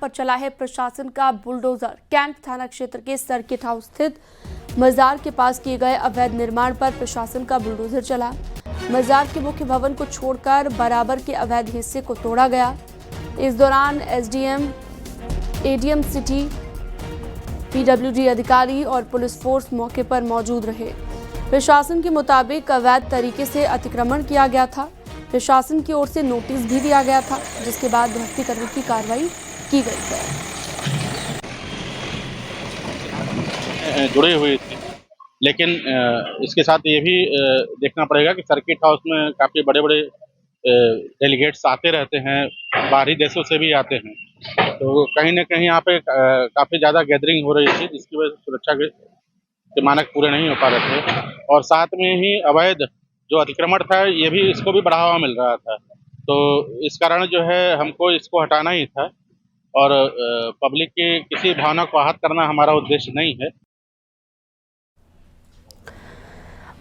पर चला है प्रशासन का बुलडोजर। कैंट थाना क्षेत्र के सर्किट हाउस स्थित मजार के पास किए गए अवैध निर्माण पर प्रशासन का बुलडोजर चला। मजार के मुख्य भवन को छोड़कर बराबर के अवैध हिस्से को तोड़ा गया। इस दौरान एसडीएम, एडीएम सिटी, पीडब्ल्यूडी अधिकारी और पुलिस फोर्स मौके पर मौजूद रहे। प्रशासन के मुताबिक अवैध तरीके से अतिक्रमण किया गया था। प्रशासन की ओर से नोटिस भी दिया गया था, जिसके बाद ध्वस्तीकरण की कार्रवाई की गई है। जुड़े हुए थे, लेकिन इसके साथ ये भी देखना पड़ेगा कि सर्किट हाउस में काफ़ी बड़े बड़े डेलीगेट्स आते रहते हैं, बाहरी देशों से भी आते हैं, तो कहीं ना कहीं यहाँ पे काफ़ी ज़्यादा गैदरिंग हो रही थी, जिसकी वजह से सुरक्षा के मानक पूरे नहीं हो पा रहे थे। और साथ में ही अवैध जो अतिक्रमण था, ये भी इसको भी बढ़ावा मिल रहा था, तो इस कारण जो है हमको इसको हटाना ही था और पब्लिक की किसी भावना को आहत करना हमारा उद्देश्य नहीं है।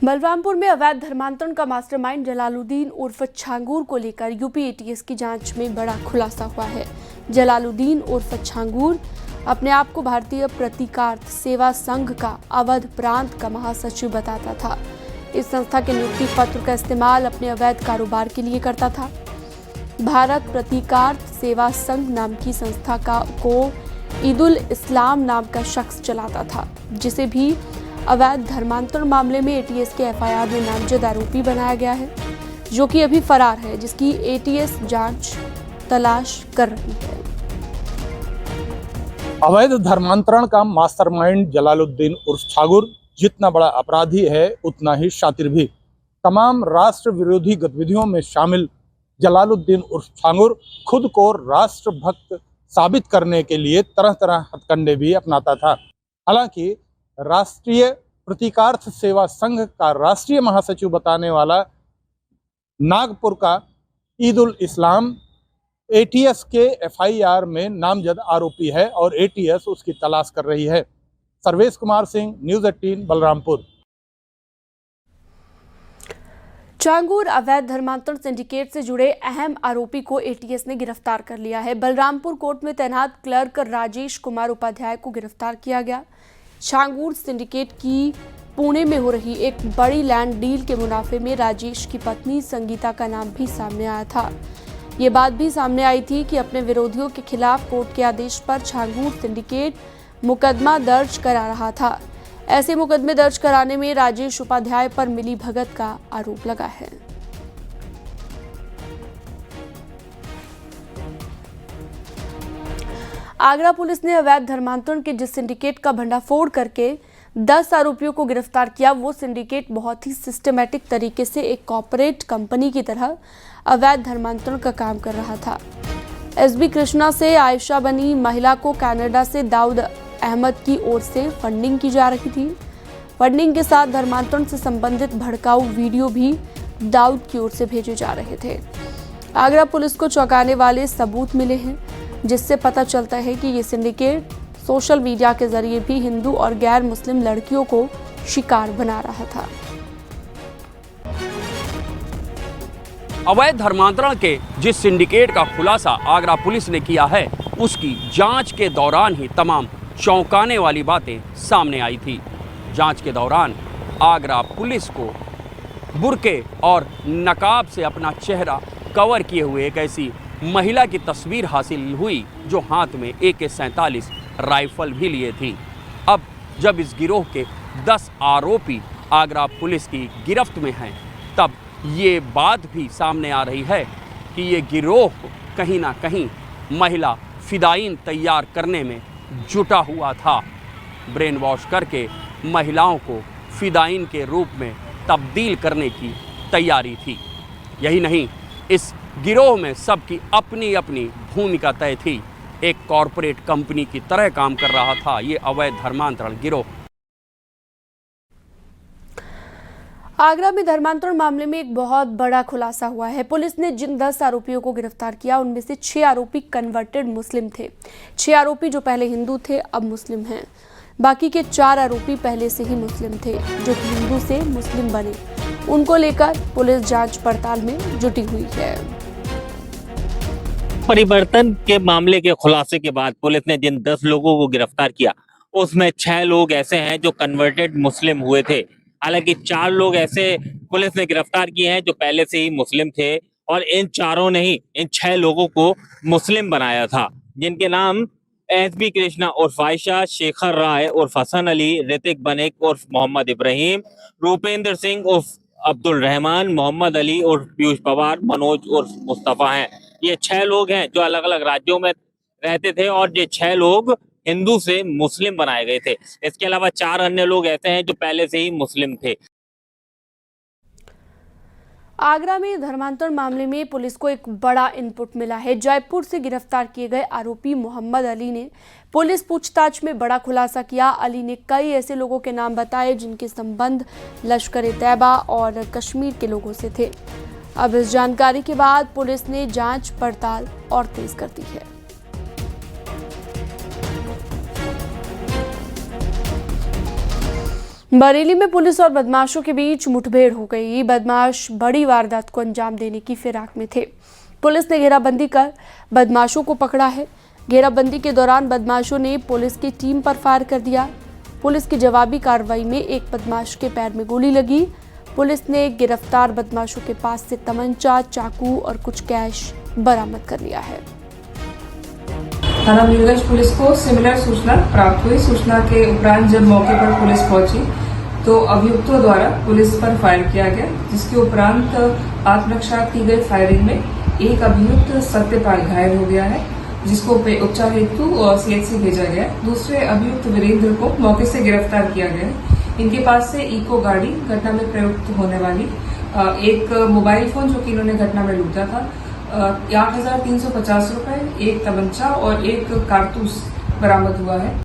बलरामपुर में अवैध धर्मांतरण का मास्टरमाइंड जलालुद्दीन उर्फ छांगूर को लेकर यूपी एटीएस की जांच में बड़ा खुलासा हुआ है। जलालुद्दीन उर्फ छांगूर अपने आप को भारतीय प्रतीकार्थ सेवा संघ का अवध प्रांत का महासचिव बताता था। इस संस्था के नियुक्ति पत्र का इस्तेमाल अपने अवैध कारोबार के लिए करता था। भारत प्रतीकार्थ सेवा संघ नाम की संस्था को ईदुल इस्लाम नाम का शख्स चलाता था, जिसे भी अवैध धर्मांतरण मामले में एटीएस के एफआईआर में नामजद आरोपी बनाया गया है, जो कि अभी फरार है, जिसकी एटीएस जांच तलाश कर रही है। अवैध धर्मांतरण का मास्टरमाइंड जलालुद्दीन उर्फ छांगूर जितना बड़ा अपराधी है, उतना ही शातिर भी। तमाम राष्ट्र विरोधी गतिविधियों में शामिल जलालुद्दीन उर्फ छांगूर खुद को राष्ट्रभक्त साबित करने के लिए तरह तरह हथकंडे भी अपनाता था। हालांकि राष्ट्रीय प्रतीकार्थ सेवा संघ का राष्ट्रीय महासचिव बताने वाला नागपुर का ईदुल इस्लाम एटीएस के एफआईआर में नामजद आरोपी है और एटीएस उसकी तलाश कर रही है। सर्वेश कुमार सिंह, न्यूज़ 18, बलरामपुर। छांगूर अवैध धर्मांतरण सिंडिकेट से जुड़े अहम आरोपी को एटीएस ने गिरफ्तार कर लिया है। बलरामपुर कोर्ट में तैनात क्लर्क राजेश कुमार उपाध्याय को गिरफ्तार किया गया। छांगूर सिंडिकेट की पुणे में हो रही एक बड़ी लैंड डील के मुनाफे में राजेश की पत्नी संगीता का नाम भी सामने आया था। ये बात भी सामने आई थी कि अपने विरोधियों के खिलाफ कोर्ट के आदेश पर छांगूर सिंडिकेट मुकदमा दर्ज करा रहा था। ऐसे मुकदमे दर्ज कराने में राजेश उपाध्याय पर मिली भगत का आरोप लगा है। आगरा पुलिस ने अवैध धर्मांतरण के जिस सिंडिकेट का भंडाफोड़ करके 10 आरोपियों को गिरफ्तार किया, वो सिंडिकेट बहुत ही सिस्टमैटिक तरीके से एक कॉर्पोरेट कंपनी की तरह अवैध धर्मांतरण का काम कर रहा था। एसबी कृष्णा से आयशा बनी महिला को कनाडा से दाऊद अहमद की ओर से फंडिंग की जा रही थी। फंडिंग के साथ धर्मांतरण से संबंधित भड़काऊ वीडियो भी दाऊद की ओर से भेजे जा रहे थे। आगरा पुलिस को चौंकाने वाले सबूत मिले हैं, जिससे पता चलता है कि ये सिंडिकेट सोशल मीडिया के जरिए भी हिंदू और गैर मुस्लिम लड़कियों को शिकार बना रहा था। अवैध धर्मांतरण के जिस सिंडिकेट का खुलासा आगरा पुलिस ने किया है, उसकी जांच के दौरान ही तमाम चौंकाने वाली बातें सामने आई थी। जांच के दौरान आगरा पुलिस को बुर्के और नकाब से अपना चेहरा कवर किए हुए एक ऐसी महिला की तस्वीर हासिल हुई, जो हाथ में AK-47 राइफल भी लिए थी। अब जब इस गिरोह के 10 आरोपी आगरा पुलिस की गिरफ्त में हैं, तब ये बात भी सामने आ रही है कि ये गिरोह कहीं ना कहीं महिला फिदायीन तैयार करने में जुटा हुआ था। ब्रेन वॉश करके महिलाओं को फिदायीन के रूप में तब्दील करने की तैयारी थी। यही नहीं, इस गिरोह में सबकी अपनी अपनी भूमिका तय थी। एक कॉरपोरेट कंपनी की तरह काम कर रहा था ये अवैध धर्मांतरण गिरोह। आगरा में धर्मांतरण मामले में एक बहुत बड़ा खुलासा हुआ है। पुलिस ने जिन 10 आरोपियों को गिरफ्तार किया, उनमें से 6 आरोपी कन्वर्टेड मुस्लिम थे। 6 आरोपी जो पहले हिंदू थे, अब मुस्लिम हैं। बाकी के 4 आरोपी पहले से ही मुस्लिम थे, जो कि हिंदू से मुस्लिम बने। उनको लेकर पुलिस जांच पड़ताल में जुटी हुई है। परिवर्तन के मामले के खुलासे के बाद पुलिस ने जिन 10 लोगों को गिरफ्तार किया उसमें 6 लोग ऐसे हैं जो कन्वर्टेड मुस्लिम हुए थे। हालांकि 4 लोग ऐसे पुलिस ने गिरफ्तार किए हैं जो पहले से ही मुस्लिम थे और इन चारों ने ही इन 6 लोगों को मुस्लिम बनाया था, जिनके नाम एसबी कृष्णा उर्फ आयशा, शेखर राय उर्फ हसन अली, ऋतिक बनिक उर्फ मोहम्मद इब्राहिम, रूपेंद्र सिंह उर्फ अब्दुल रहमान, मोहम्मद अली उर्फ पीयूष पवार, मनोज उर्फ मुस्तफा हैं। ये 6 लोग हैं जो अलग अलग राज्यों में रहते थे और ये 6 लोग हिंदू से मुस्लिम बनाए गए थे। इसके अलावा 4 अन्य लोग ऐसे हैं जो पहले से ही मुस्लिम थे। आगरा में धर्मांतरण मामले में पुलिस को एक बड़ा इनपुट मिला है। जयपुर से गिरफ्तार किए गए आरोपी मोहम्मद अली ने पुलिस पूछताछ में बड़ा खुलासा किया। अली ने कई ऐसे लोगों के नाम बताए जिनके संबंध लश्कर-ए-तैयबा और कश्मीर के लोगों से थे। अब इस जानकारी के बाद पुलिस ने जांच पड़ताल और तेज कर दी है। बरेली में पुलिस और बदमाशों के बीच मुठभेड़ हो गई। बदमाश बड़ी वारदात को अंजाम देने की फिराक में थे। पुलिस ने घेराबंदी कर बदमाशों को पकड़ा है। घेराबंदी के दौरान बदमाशों ने पुलिस की टीम पर फायर कर दिया। पुलिस की जवाबी कार्रवाई में एक बदमाश के पैर में गोली लगी। पुलिस ने गिरफ्तार बदमाशों के पास से तमंचा, चाकू और कुछ कैश बरामद कर लिया है। थाना मीरगंज पुलिस को सिमिलर सूचना प्राप्त हुई। सूचना के उपरांत जब मौके पर पुलिस पहुंची तो अभियुक्तों द्वारा पुलिस पर फायर किया गया, जिसके उपरांत आत्मरक्षा की गई फायरिंग में एक अभियुक्त सत्यपाल घायल हो गया है, जिसको उपचार हेतु सीएचसी भेजा गया। दूसरे अभियुक्त वीरेंद्र को मौके से गिरफ्तार किया गया। इनके पास से इको गाड़ी, घटना में प्रयुक्त होने वाली एक मोबाइल फोन जो कि इन्होंने घटना में लूटा था, 8,350 रुपए, एक तमंचा और एक कारतूस बरामद हुआ है।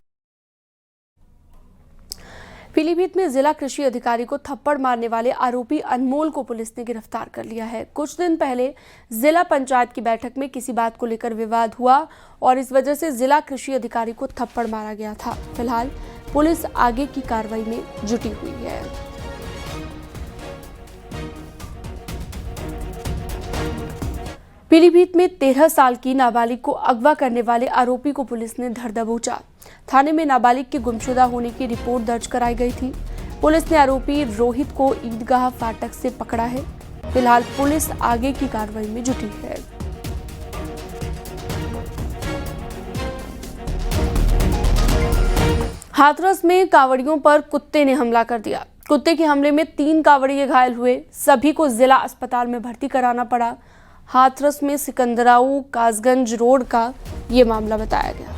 पीलीभीत में जिला कृषि अधिकारी को थप्पड़ मारने वाले आरोपी अनमोल को पुलिस ने गिरफ्तार कर लिया है। कुछ दिन पहले जिला पंचायत की बैठक में किसी बात को लेकर विवाद हुआ और इस वजह से जिला कृषि अधिकारी को थप्पड़ मारा गया था। फिलहाल पुलिस आगे की कार्रवाई में जुटी हुई है। पीलीभीत में 13 साल की नाबालिग को अगवा करने वाले आरोपी को पुलिस ने धर दबोचा। थाने में नाबालिग के गुमशुदा होने की रिपोर्ट दर्ज कराई गई थी। पुलिस ने आरोपी रोहित को ईदगाह फाटक से पकड़ा है। फिलहाल पुलिस आगे की कार्रवाई में जुटी है। हाथरस में कांवड़ियों पर कुत्ते ने हमला कर दिया। कुत्ते के हमले में 3 कांवड़िये घायल हुए। सभी को जिला अस्पताल में भर्ती कराना पड़ा। हाथरस में सिकंदराऊ कासगंज रोड का ये मामला बताया गया।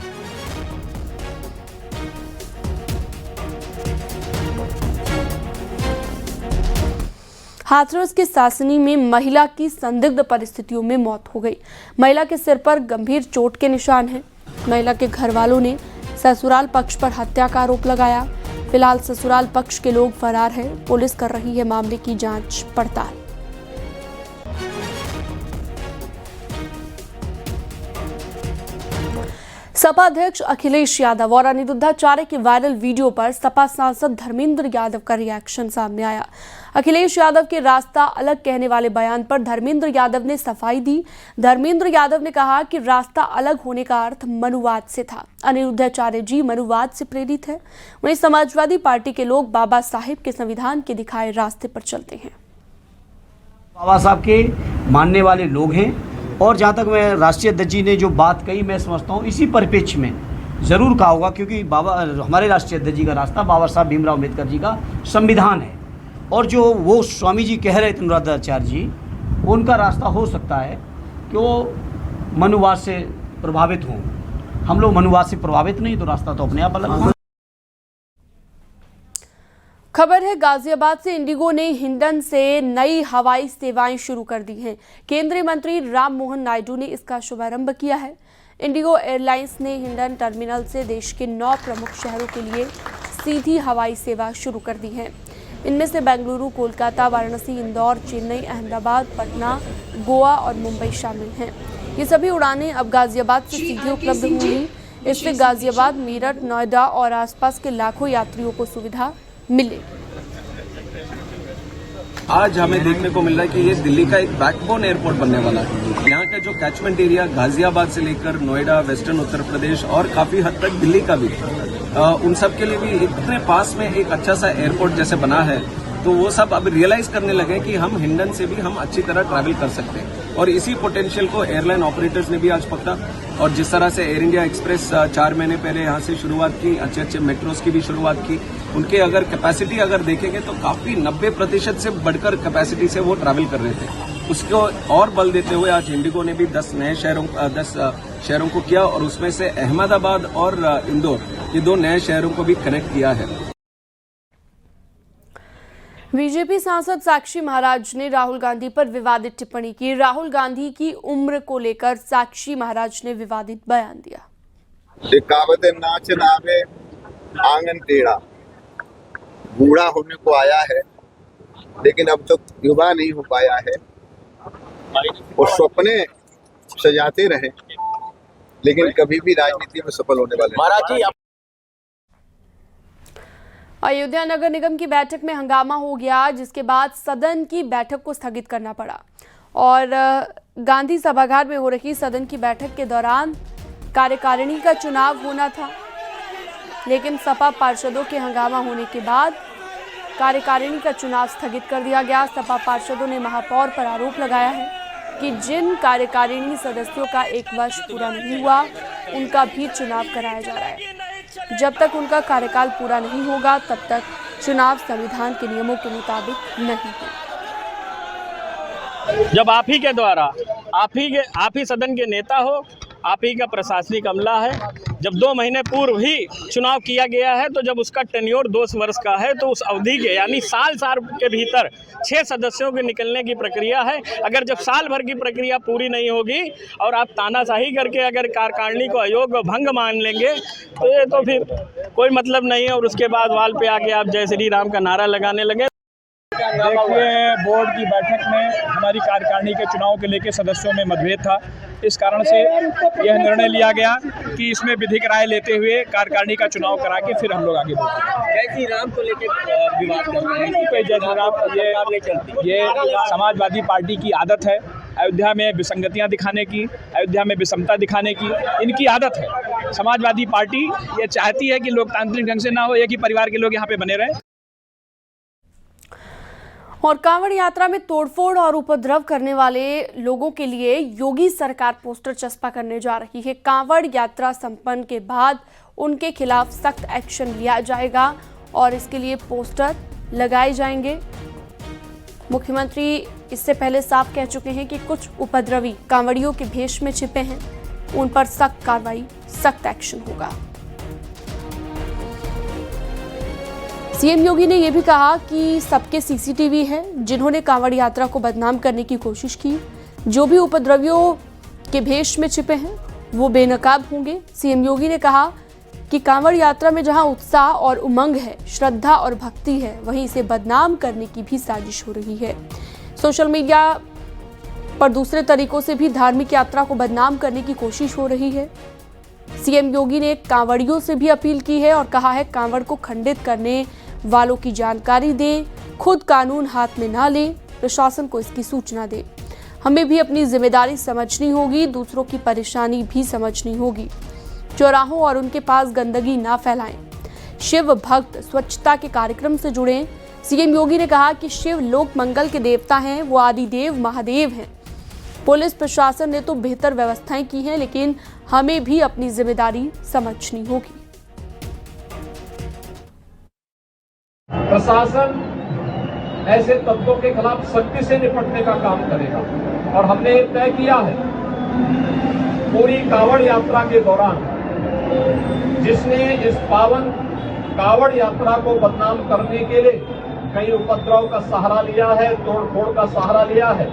हाथरस के सासनी में महिला की संदिग्ध परिस्थितियों में मौत हो गई। महिला के सिर पर गंभीर चोट के निशान हैं। महिला के घर वालों ने ससुराल पक्ष पर हत्या का आरोप लगाया। फिलहाल ससुराल पक्ष के लोग फरार हैं। पुलिस कर रही है मामले की जांच पड़ताल। सपा अध्यक्ष अखिलेश यादव और अनिरुद्धाचार्य के वायरल वीडियो पर सपा सांसद धर्मेंद्र यादव का रिएक्शन सामने आया। अखिलेश यादव के रास्ता अलग कहने वाले बयान पर धर्मेंद्र यादव ने सफाई दी। धर्मेंद्र यादव ने कहा कि रास्ता अलग होने का अर्थ मनुवाद से था। अनिरुद्धाचार्य जी मनुवाद से प्रेरित है। वहीं समाजवादी पार्टी के लोग बाबा साहेब के संविधान के दिखाए रास्ते पर चलते हैं। बाबा साहब के मानने वाले लोग हैं और जहाँ तक मैं राष्ट्रीय अध्यक्ष जी ने जो बात कही, मैं समझता हूँ इसी परिप्रेक्ष्य में ज़रूर कहा होगा, क्योंकि हमारे राष्ट्रीय अध्यक्ष जी का रास्ता बाबा साहब भीमराव अम्बेडकर जी का संविधान है और जो वो स्वामी जी कह रहे थे अनुराधाचार्य जी, उनका रास्ता हो सकता है कि वो मनुवाद से प्रभावित हों। हम लोग मनुवाद से प्रभावित नहीं, तो रास्ता तो अपने आप अलग होगा। खबर है गाजियाबाद से इंडिगो ने हिंडन से नई हवाई सेवाएं शुरू कर दी हैं। केंद्रीय मंत्री राम मोहन नायडू ने इसका शुभारंभ किया है। इंडिगो एयरलाइंस ने हिंडन टर्मिनल से देश के 9 प्रमुख शहरों के लिए सीधी हवाई सेवा शुरू कर दी है। इनमें से बेंगलुरु, कोलकाता, वाराणसी, इंदौर, चेन्नई, अहमदाबाद, पटना, गोवा और मुंबई शामिल हैं। ये सभी उड़ानें अब गाजियाबाद से सीधे उपलब्ध होंगी। इससे गाजियाबाद, मेरठ, नोएडा और आसपास के लाखों यात्रियों को सुविधा मिले। आज हमें देखने को मिल रहा है कि ये दिल्ली का एक बैकबोन एयरपोर्ट बनने वाला है। यहाँ का जो कैचमेंट एरिया गाजियाबाद से लेकर नोएडा, वेस्टर्न उत्तर प्रदेश और काफी हद तक दिल्ली का भी, उन सब के लिए भी इतने पास में एक अच्छा सा एयरपोर्ट जैसे बना है, तो वो सब अब रियलाइज करने लगे कि हम हिंडन से भी हम अच्छी तरह ट्रैवल कर सकते हैं। और इसी पोटेंशियल को एयरलाइन ऑपरेटर्स ने भी आज पकड़ा, और जिस तरह से एयर इंडिया एक्सप्रेस 4 महीने पहले यहाँ से शुरुआत की, अच्छे अच्छे मेट्रोस की भी शुरुआत की, उनके अगर कैपेसिटी अगर देखेंगे तो काफी 90% से बढ़कर कैपेसिटी से वो ट्रैवल कर रहे थे। उसको और बल देते हुए आज इंडिगो ने भी 10 शहरों को किया, और उसमें से अहमदाबाद और इंदौर, ये 2 नए शहरों को भी कनेक्ट किया है। बीजेपी सांसद साक्षी महाराज ने राहुल गांधी पर विवादित टिप्पणी की। राहुल गांधी की उम्र को लेकर साक्षी महाराज ने विवादित बयान दिया। कहावत है, नाच नावे आंगन टेढ़ा। बूढ़ा होने को आया है, लेकिन अब तक तो युवा नहीं हो पाया है। और सपने सजाते रहे, लेकिन कभी भी राजनीति में सफल होने वाले महाराज। अयोध्या नगर निगम की बैठक में हंगामा हो गया, जिसके बाद सदन की बैठक को स्थगित करना पड़ा। और गांधी सभागार में हो रही सदन की बैठक के दौरान कार्यकारिणी का चुनाव होना था, लेकिन सपा पार्षदों के हंगामा होने के बाद कार्यकारिणी का चुनाव स्थगित कर दिया गया। सपा पार्षदों ने महापौर पर आरोप लगाया है कि जिन कार्यकारिणी सदस्यों का 1 वर्ष पूरा नहीं हुआ, उनका भी चुनाव कराया जा रहा है। जब तक उनका कार्यकाल पूरा नहीं होगा, तब तक चुनाव संविधान के नियमों के मुताबिक नहीं होगा। जब आप ही के द्वारा आप ही सदन के नेता हो, आप ही का प्रशासनिक अमला है, जब 2 महीने पूर्व ही चुनाव किया गया है, तो जब उसका टेन्योर 2 वर्ष का है, तो उस अवधि के यानी साल के भीतर 6 सदस्यों के निकलने की प्रक्रिया है। अगर जब साल भर की प्रक्रिया पूरी नहीं होगी और आप तानाशाही करके अगर कार्यकारिणी को अयोग्य भंग मान लेंगे, तो ये तो फिर कोई मतलब नहीं है। और उसके बाद वाल पे आके आप जय श्री राम का नारा लगाने लगे। देखिए, बोर्ड की बैठक में हमारी कार्यकारिणी के चुनाव के लेकर सदस्यों में मतभेद था। इस कारण से यह निर्णय लिया गया कि इसमें विधिक राय लेते हुए कार्यकारिणी का चुनाव करा के फिर हम लोग आगे बढ़ते हैं। जय श्री राम को लेकर विवाद कर रहे हैं। जय श्री राम, ये समाजवादी पार्टी की आदत है अयोध्या में विसंगतियां दिखाने की, अयोध्या में विषमता दिखाने की, इनकी आदत है। समाजवादी पार्टी ये चाहती है कि लोकतांत्रिक ढंग से ना हो, एक ही परिवार के लोग यहाँ पे बने रहें। और कांवड़ यात्रा में तोड़फोड़ और उपद्रव करने वाले लोगों के लिए योगी सरकार पोस्टर चस्पा करने जा रही है। कांवड़ यात्रा संपन्न के बाद उनके खिलाफ सख्त एक्शन लिया जाएगा और इसके लिए पोस्टर लगाए जाएंगे। मुख्यमंत्री इससे पहले साफ कह चुके हैं कि कुछ उपद्रवी कांवड़ियों के भेष में छिपे हैं, उन पर सख्त कार्रवाई, सख्त एक्शन होगा। सीएम योगी ने यह भी कहा कि सबके सीसीटीवी हैं, जिन्होंने कांवड़ यात्रा को बदनाम करने की कोशिश की, जो भी उपद्रवियों के भेष में छिपे हैं वो बेनकाब होंगे। सीएम योगी ने कहा कि कांवड़ यात्रा में जहां उत्साह और उमंग है, श्रद्धा और भक्ति है, वहीं इसे बदनाम करने की भी साजिश हो रही है। सोशल मीडिया पर दूसरे तरीकों से भी धार्मिक यात्रा को बदनाम करने की कोशिश हो रही है। सीएम योगी ने कांवड़ियों से भी अपील की है और कहा है, कांवड़ को खंडित करने वालों की जानकारी दें, खुद कानून हाथ में ना लें, प्रशासन को इसकी सूचना दें। हमें भी अपनी जिम्मेदारी समझनी होगी, दूसरों की परेशानी भी समझनी होगी। चौराहों और उनके पास गंदगी ना फैलाएं। शिव भक्त स्वच्छता के कार्यक्रम से जुड़ें। सीएम योगी ने कहा कि शिव लोक मंगल के देवता हैं, वो आदिदेव महादेव हैं। पुलिस प्रशासन ने तो बेहतर व्यवस्थाएं की हैं, लेकिन हमें भी अपनी जिम्मेदारी समझनी होगी। प्रशासन ऐसे तत्वों के खिलाफ सख्ती से निपटने का काम करेगा और हमने तय किया है पूरी कांवड़ यात्रा के दौरान जिसने इस पावन कांवड़ यात्रा को बदनाम करने के लिए कई उपद्रव का सहारा लिया है, तोड़फोड़ का सहारा लिया है,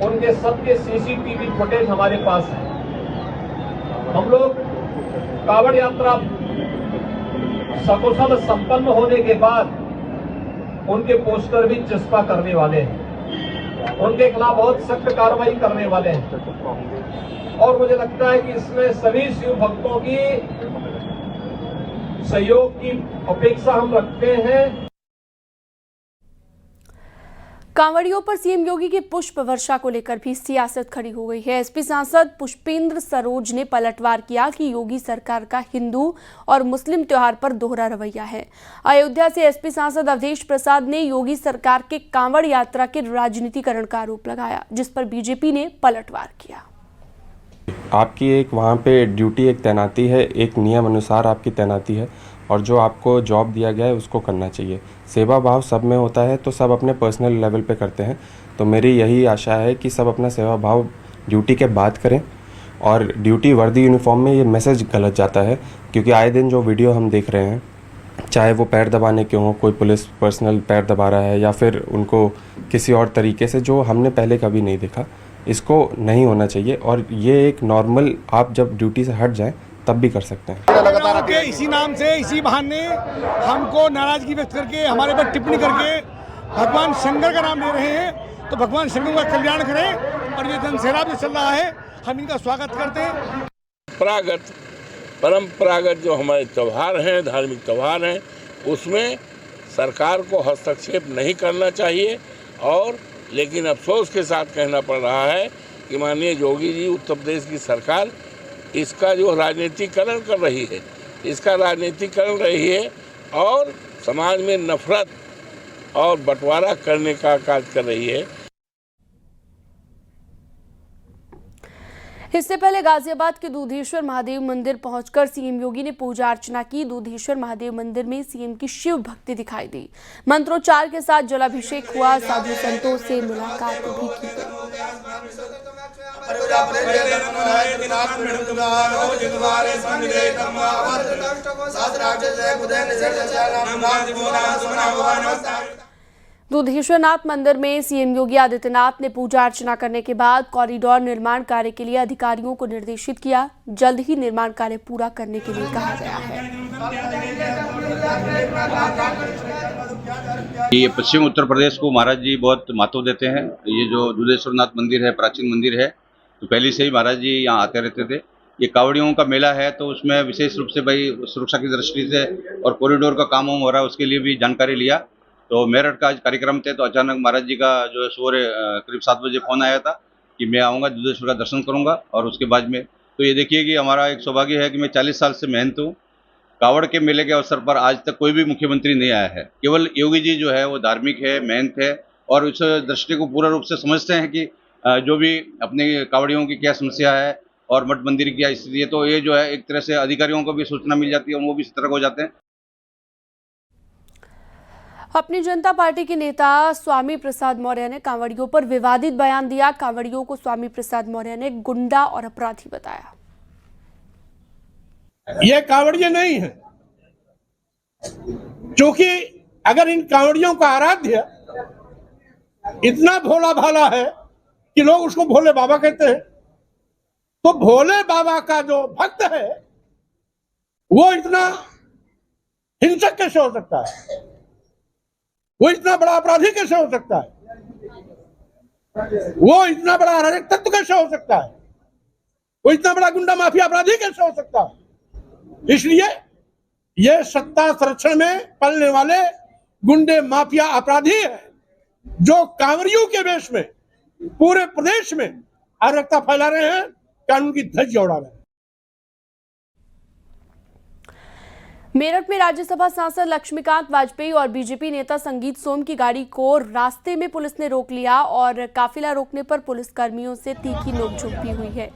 उनके सबके सीसीटीवी फुटेज हमारे पास है। हम लोग कांवड़ यात्रा सकुशल संपन्न होने के बाद उनके पोस्टर भी चस्पा करने वाले हैं, उनके खिलाफ बहुत सख्त कार्रवाई करने वाले हैं और मुझे लगता है कि इसमें सभी शिव भक्तों की सहयोग की अपेक्षा हम रखते हैं। कांवड़ियों पर सीएम योगी की पुष्प वर्षा को लेकर भी सियासत खड़ी हो गई है। एसपी सांसद पुष्पेंद्र सरोज ने पलटवार किया कि योगी सरकार का हिंदू और मुस्लिम त्योहार पर दोहरा रवैया है। अयोध्या से एसपी सांसद अवधेश प्रसाद ने योगी सरकार के कांवड़ यात्रा के राजनीतिकरण का आरोप लगाया, जिस पर बीजेपी ने पलटवार किया। आपकी एक वहाँ पे ड्यूटी, एक तैनाती है, एक नियम अनुसार आपकी तैनाती है और जो आपको जॉब दिया गया है उसको करना चाहिए। सेवा भाव सब में होता है तो सब अपने पर्सनल लेवल पे करते हैं, तो मेरी यही आशा है कि सब अपना सेवा भाव ड्यूटी के बाद करें। और ड्यूटी वर्दी यूनिफॉर्म में ये मैसेज गलत जाता है, क्योंकि आए दिन जो वीडियो हम देख रहे हैं, चाहे वो पैर दबाने के हों, कोई पुलिस पर्सनल पैर दबा रहा है या फिर उनको किसी और तरीके से, जो हमने पहले कभी नहीं देखा, इसको नहीं होना चाहिए। और ये एक नॉर्मल, आप जब ड्यूटी से हट जाएं तब भी कर सकते हैं। इसी नाम से, इसी बहाने हमको नाराजगी व्यक्त करके, हमारे पर टिप्पणी करके भगवान शंकर का नाम ले रहे हैं, तो भगवान शंकर का कल्याण करें। और ये जनसैलाब जो चल रहा है, हम इनका स्वागत करते हैं। परंपरागत जो हमारे त्यौहार हैं, धार्मिक त्यौहार हैं, उसमें सरकार को हस्तक्षेप नहीं करना चाहिए। और लेकिन अफसोस के साथ कहना पड़ रहा है कि माननीय योगी जी, उत्तर प्रदेश की सरकार इसका जो राजनीतिकरण कर रही है, इसका राजनीतिकरण रही है और समाज में नफरत और बंटवारा करने का कार्य कर रही है। इससे पहले गाजियाबाद के दूधेश्वर महादेव मंदिर पहुंचकर सीएम योगी ने पूजा अर्चना की। दूधेश्वर महादेव मंदिर में सीएम की शिव भक्ति दिखाई दी। मंत्रोच्चार के साथ जलाभिषेक हुआ, साधु संतों से मुलाकात भी की गई। दूधेश्वरनाथ मंदिर में सीएम योगी आदित्यनाथ ने पूजा अर्चना करने के बाद कॉरिडोर निर्माण कार्य के लिए अधिकारियों को निर्देशित किया। जल्द ही निर्माण कार्य पूरा करने के लिए कहा गया है। ये पश्चिम उत्तर प्रदेश को महाराज जी बहुत महत्व देते हैं। ये जो दूधेश्वरनाथ मंदिर है, प्राचीन मंदिर है, तो पहले से ही महाराज जी यहाँ आते रहते थे। ये कावड़ियों का मेला है, तो उसमें विशेष रूप से भाई सुरक्षा की दृष्टि से और कॉरिडोर का काम हो रहा है, उसके लिए भी जानकारी लिया। तो मेरठ का आज कार्यक्रम थे, तो अचानक महाराज जी का जो है सुबह करीब 7 बजे फ़ोन आया था कि मैं आऊँगा, दूधेश्वर का दर्शन करूँगा। और उसके बाद में तो ये देखिए कि हमारा एक सौभाग्य है कि मैं 40 साल से मेहनत हूँ। कावड़ के मेले के अवसर पर आज तक कोई भी मुख्यमंत्री नहीं आया है। केवल योगी जी जो है वो धार्मिक है, मेहनत है और उस दृष्टि को पूर्ण रूप से समझते हैं कि जो भी अपने कावड़ियों की क्या समस्या है और मठ मंदिर की क्या स्थिति है, तो ये जो है एक तरह से अधिकारियों को भी सूचना मिल जाती है और वो भी सतर्क हो जाते हैं। अपनी जनता पार्टी के नेता स्वामी प्रसाद मौर्य ने कांवड़ियों पर विवादित बयान दिया। कांवड़ियों को स्वामी प्रसाद मौर्य ने गुंडा और अपराधी बताया। ये कांवड़िये नहीं है, क्योंकि अगर इन कांवड़ियों का आराध्य इतना भोला भाला है कि लोग उसको भोले बाबा कहते हैं, तो भोले बाबा का जो भक्त है वो इतना हिंसक कैसे हो सकता है? वो इतना बड़ा अपराधी कैसे हो सकता है? वो इतना बड़ा अराजक तत्व कैसे हो सकता है? वो इतना बड़ा गुंडा माफिया अपराधी कैसे हो सकता है? इसलिए ये सत्ता संरक्षण में पलने वाले गुंडे माफिया अपराधी है, जो कांवड़ियों के वेश में पूरे प्रदेश में अराजकता फैला रहे हैं, कानून की धज्जियां उड़ा रहे हैं। मेरठ में राज्यसभा सांसद लक्ष्मीकांत वाजपेयी और बीजेपी नेता संगीत सोम की गाड़ी को रास्ते में पुलिस ने रोक लिया और काफिला रोकने पर पुलिस कर्मियों से तीखी नोकझोंक भी हुई है।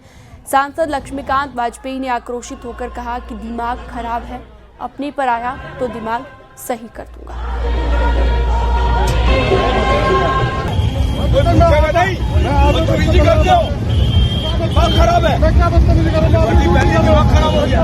सांसद लक्ष्मीकांत वाजपेयी ने आक्रोशित होकर कहा कि दिमाग खराब है, अपने पर आया तो दिमाग सही कर दूंगा। खराब है, खराब हो गया।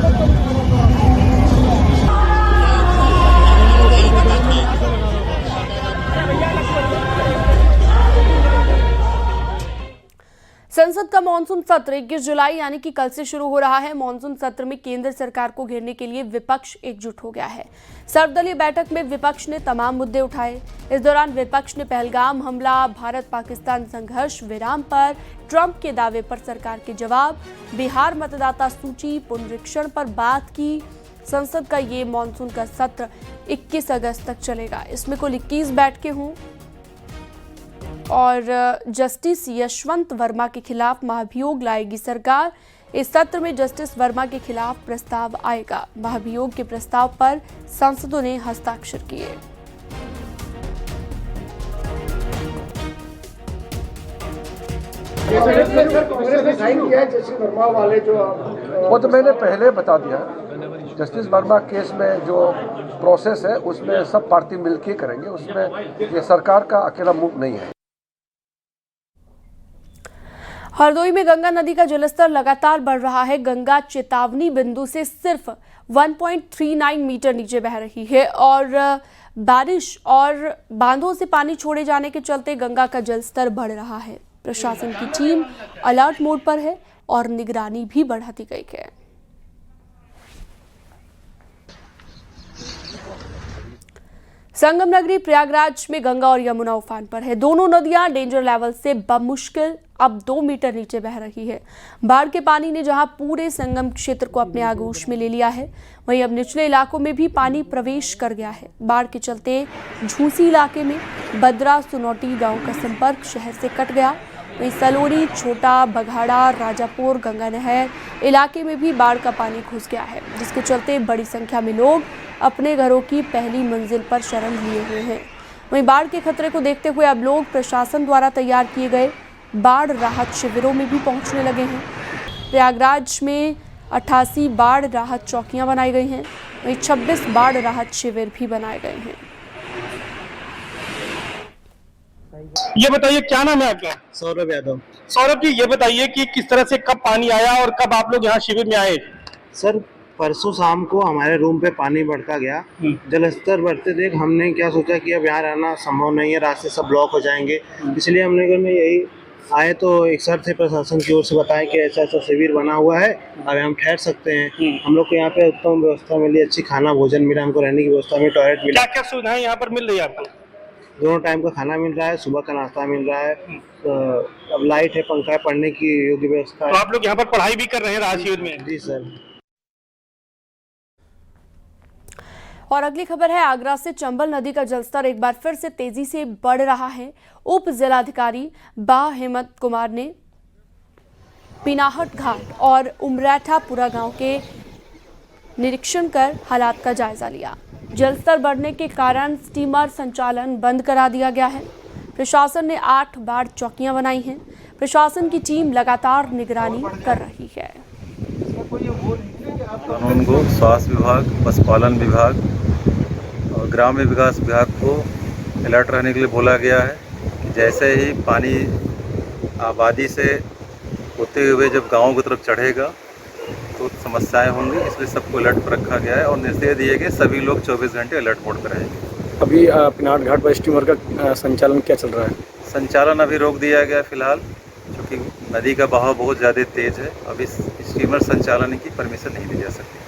संसद का मॉनसून सत्र 21 जुलाई यानी कि कल से शुरू हो रहा है। मॉनसून सत्र में केंद्र सरकार को घेरने के लिए विपक्ष एकजुट हो गया है। सर्वदलीय बैठक में विपक्ष ने तमाम मुद्दे उठाए। इस दौरान विपक्ष ने पहलगाम हमला, भारत पाकिस्तान संघर्ष विराम पर ट्रंप के दावे पर सरकार के जवाब, बिहार मतदाता सूची पुनरीक्षण पर बात की। संसद का ये मॉनसून का सत्र 21 अगस्त तक चलेगा। इसमें कुल 21 बैठकें हों। और जस्टिस यशवंत वर्मा के खिलाफ महाभियोग लाएगी सरकार। इस सत्र में जस्टिस वर्मा के खिलाफ प्रस्ताव आएगा। महाभियोग के प्रस्ताव पर सांसदों ने हस्ताक्षर किए। वो तो मैंने पहले बता दिया। जस्टिस वर्मा केस में जो प्रोसेस है उसमें सब पार्टी मिलकर करेंगे, उसमें ये सरकार का अकेला मूव नहीं है। हरदोई में गंगा नदी का जलस्तर लगातार बढ़ रहा है। गंगा चेतावनी बिंदु से सिर्फ 1.39 मीटर नीचे बह रही है और बारिश और बांधों से पानी छोड़े जाने के चलते गंगा का जलस्तर बढ़ रहा है। प्रशासन की टीम अलर्ट मोड पर है और निगरानी भी बढ़ा दी गई है। संगम नगरी प्रयागराज में गंगा और यमुना उफान पर है। दोनों नदियां डेंजर लेवल से बमुश्किल अब 2 मीटर नीचे बह रही है। बाढ़ के पानी ने जहां पूरे संगम क्षेत्र को अपने आगोश में ले लिया है, वहीं अब निचले इलाकों में भी पानी प्रवेश कर गया है। बाढ़ के चलते झूसी इलाके में बद्रा सुनौटी गांव का संपर्क शहर से कट गया। वहीं सलोनी, छोटा बघाड़ा, राजापुर, गंगा नहर इलाके में भी बाढ़ का पानी घुस गया है, जिसके चलते बड़ी संख्या में लोग अपने घरों की पहली मंजिल पर शरण लिए हुए हैं। वहीं बाढ़ के खतरे को देखते हुए अब लोग प्रशासन द्वारा तैयार किए गए बाढ़ राहत शिविरों में भी पहुंचने लगे हैं। प्रयागराज में 88 बाढ़ राहत चौकियां बनाई गई हैं, वहीं 26 बाढ़ राहत शिविर भी बनाए गए हैं। ये बताइए क्या नाम है आपका? सौरभ यादव। सौरभ जी, ये बताइए कि किस तरह से कब पानी आया और कब आप लोग यहाँ शिविर में आए? सर, परसों शाम को हमारे रूम पे पानी बढ़ता गया। जलस्तर बढ़ते देख हमने क्या सोचा कि अब यहाँ रहना संभव नहीं है, रास्ते सब ब्लॉक हो जाएंगे, इसलिए हमने यही आए तो एक सर थे प्रशासन की ओर से बताएं कि ऐसा ऐसा शिविर बना हुआ है, अब हम ठहर सकते हैं। हम लोग को यहाँ पे उत्तम व्यवस्था मिली, अच्छी खाना भोजन मिला, हमको रहने की व्यवस्था मिली, टॉयलेट मिला। क्या क्या सुविधाएं यहाँ पर मिल रही है आपको? दोनों टाइम का खाना मिल रहा है, सुबह का नाश्ता मिल रहा है, अब लाइट है, पंखा है, पढ़ने की योग्य व्यवस्था है। तो आप लोग यहाँ पर पढ़ाई भी कर रहे हैं राहत शिविर में? जी सर। और अगली खबर है, आगरा से चंबल नदी का जलस्तर एक बार फिर से तेजी से बढ़ रहा है। उप जिलाधिकारी बा हेमंत कुमार ने पिनाहट घाट और उमरैठापुरा गांव के निरीक्षण कर हालात का जायजा लिया। जलस्तर बढ़ने के कारण स्टीमर संचालन बंद करा दिया गया है। प्रशासन ने 8 बाढ़ चौकियां बनाई हैं। प्रशासन की टीम लगातार निगरानी कर रही है। कानून को स्वास्थ्य विभाग, पशुपालन विभाग और ग्राम्य विकास विभाग को अलर्ट रहने के लिए बोला गया है कि जैसे ही पानी आबादी से होते हुए जब गाँव की तरफ चढ़ेगा तो समस्याएं होंगी, इसलिए सबको अलर्ट पर रखा गया है और निर्देश दिए गए सभी लोग 24 घंटे अलर्ट मोड पर रहेंगे। अभी पिनाहट घाट पर स्टीमर का संचालन क्या चल रहा है? संचालन अभी रोक दिया गया फिलहाल, क्योंकि नदी का बहाव बहुत ज़्यादा तेज़ है। अभी स्टीमर संचालन की परमिशन नहीं दी जा सकती।